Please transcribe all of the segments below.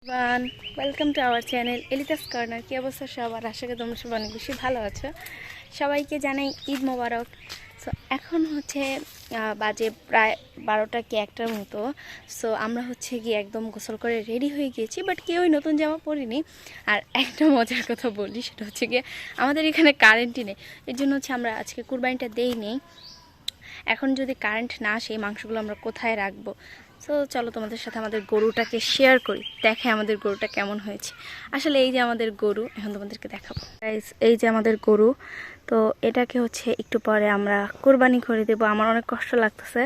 One welcome to our channel Elita's corner. কী অবস্থা সবার? আশা করি তোমরা সব অনেক বেশি ভালো আছো। সবাইকে জানাই ঈদ মোবারক। সো এখন হচ্ছে বাজে প্রায় 12টা কি 1টার মতো। সো আমরা হচ্ছে গিয়ে একদম গোসল করে রেডি হয়ে গিয়েছি, বাট কেউই নতুন জামা পরিনি। আর একটা মজার কথা বলি, সেটা হচ্ছে গিয়ে আমাদের এখানে কারেন্টই নেই, এর জন্য হচ্ছে আমরা আজকে কুরবানিটা দেইনি। এখন যদি কারেন্ট না আসে এই মাংসগুলো আমরা কোথায় রাখবো? সো চলো তোমাদের সাথে আমাদের গরুটাকে শেয়ার করি, দেখে আমাদের গরুটা কেমন হয়েছে। আসলে এই যে আমাদের গরু, এখন তোমাদেরকে দেখাবো। এই যে আমাদের গরু, তো এটাকে হচ্ছে একটু পরে আমরা কোরবানি করে দেবো। আমার অনেক কষ্ট লাগতেছে,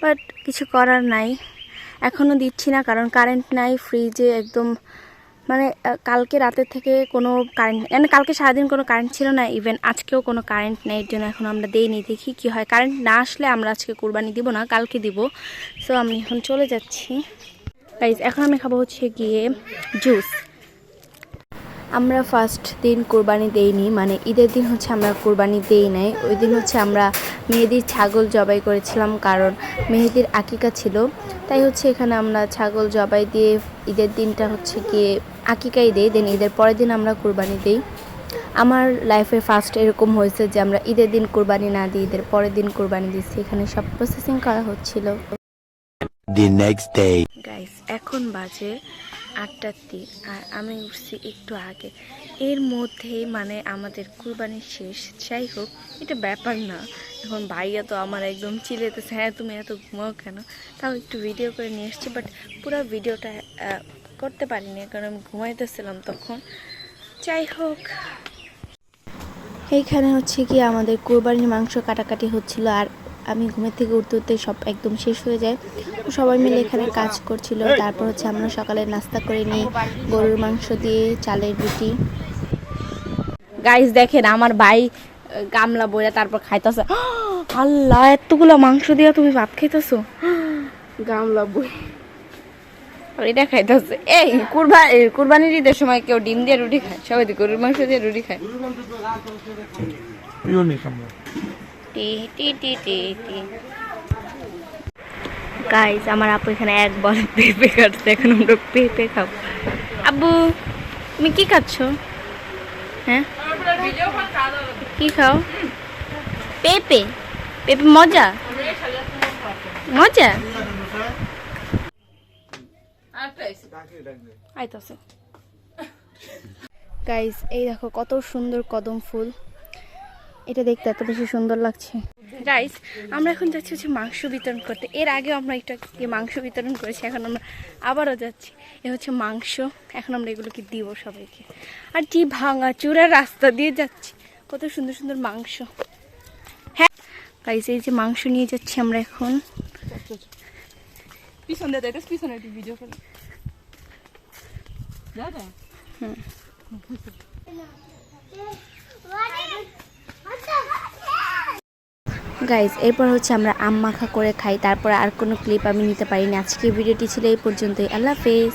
বাট কিছু করার নাই, এখনও দিচ্ছি না কারণ কারেন্ট নাই। ফ্রিজে একদম মানে কালকে রাতের থেকে কোনো কারেন্ট, মানে কালকে সারাদিন কোনো কারেন্ট ছিল না, ইভেন আজকেও কোনো কারেন্ট নেই, এর জন্য এখন আমরা দেইনি। দেখি কি হয়, কারেন্ট না আসলে আমরা আজকে কুরবানি দিব না, কালকে দিব। সো আমি এখন চলে যাচ্ছি গাইজ। এখন আমি খাবো হচ্ছে গিয়ে জুস। আমরা ফার্স্ট দিন কোরবানি দেইনি, মানে ঈদের দিন হচ্ছে আমরা কোরবানি দেই নাই। ওই দিন হচ্ছে আমরা মেহেদির ছাগল জবাই করেছিলাম, কারণ মেহেদির আকিকা ছিল, তাই হচ্ছে এখানে আমরা ছাগল জবাই দিয়ে ঈদের দিনটা হচ্ছে গিয়ে আকিকাই দেই, দেন ঈদের পরের দিন আমরা কোরবানি দেই। আমার লাইফে ফার্স্ট এরকম হয়েছে যে আমরা ঈদের দিন কোরবানি না দিই, ঈদের পরের দিন কোরবানি দিচ্ছি। এখানে সব প্রসেসিং করা হচ্ছিল। The next day. গাইস এখন বাজে 8টা 3 আর আমি উঠছি একটু আগে। এর মধ্যেই মানে আমাদের কুরবানি শেষ। যাই হোক, এটা ব্যাপার না। এখন ভাইয়া তো আমার একদম চিল্লাইতেছে, হ্যাঁ তুমি এত ঘুমাও কেন? তাও একটু ভিডিও করে নিয়ে এসছি, বাট পুরো ভিডিওটা করতে পারিনি কারণ আমি ঘুমাইতেছিলাম তখন। যাই হোক, এইখানে হচ্ছে কি আমাদের কোরবানির মাংস কাটাকাটি হচ্ছিল, আর আমি ঘুমের থেকে উঠতে উঠতে সব একদম শেষ হয়ে যায়। সবাই মিলে এখানে কাজ করছিল। তারপর হচ্ছে আমরা সকালে নাস্তা করে নিই গরুর মাংস দিয়ে চালের রুটি। গাইস দেখেন আমার ভাই গামলা বইরা তারপর খাইতেছে। আল্লাহ, এতগুলো মাংস দিয়া তুমি ভাত খাইতেছো? গামলা বই এটা খাইতেছে। এই কুরবানির ঈদের সময় কেউ ডিম দিয়ে রুটি খায়? সবাই তো গরুর মাংস দিয়ে রুটি খায়। গাইস আমার আপু এখানে এক বল পেঁপে কাটছে, এখন আমরা পেঁপে খাবো। আব্বু তুমি কি খাচ্ছ? হ্যাঁ কি খাও? পেঁপে? পেঁপে মজা মজা। আইতাছে গাইস, এই দেখো কত সুন্দর কদম ফুল, এটা দেখতে এত বেশি সুন্দর লাগছে। গাইস আমরা এখন যাচ্ছি হচ্ছে মাংস বিতরণ করতে। এর আগে আমরা একটু মাংস বিতরণ করেছি, এখন আমরা আবারও যাচ্ছি। এ হচ্ছে মাংস, এখন আমরা এগুলোকে দিব সবাইকে। আর কি ভাঙা চূড়া রাস্তা দিয়ে যাচ্ছি, কত সুন্দর সুন্দর মাংস। হ্যাঁ গাইস, এই যে মাংস নিয়ে যাচ্ছি আমরা এখন। গাইজ এরপর হচ্ছে আমরা আম মাখা করে খাই। তারপর আর কোনো ক্লিপ আমি নিতে পারিনি। আজকে ভিডিওটি ছিল এই পর্যন্তই। আল্লাহ হাফেজ।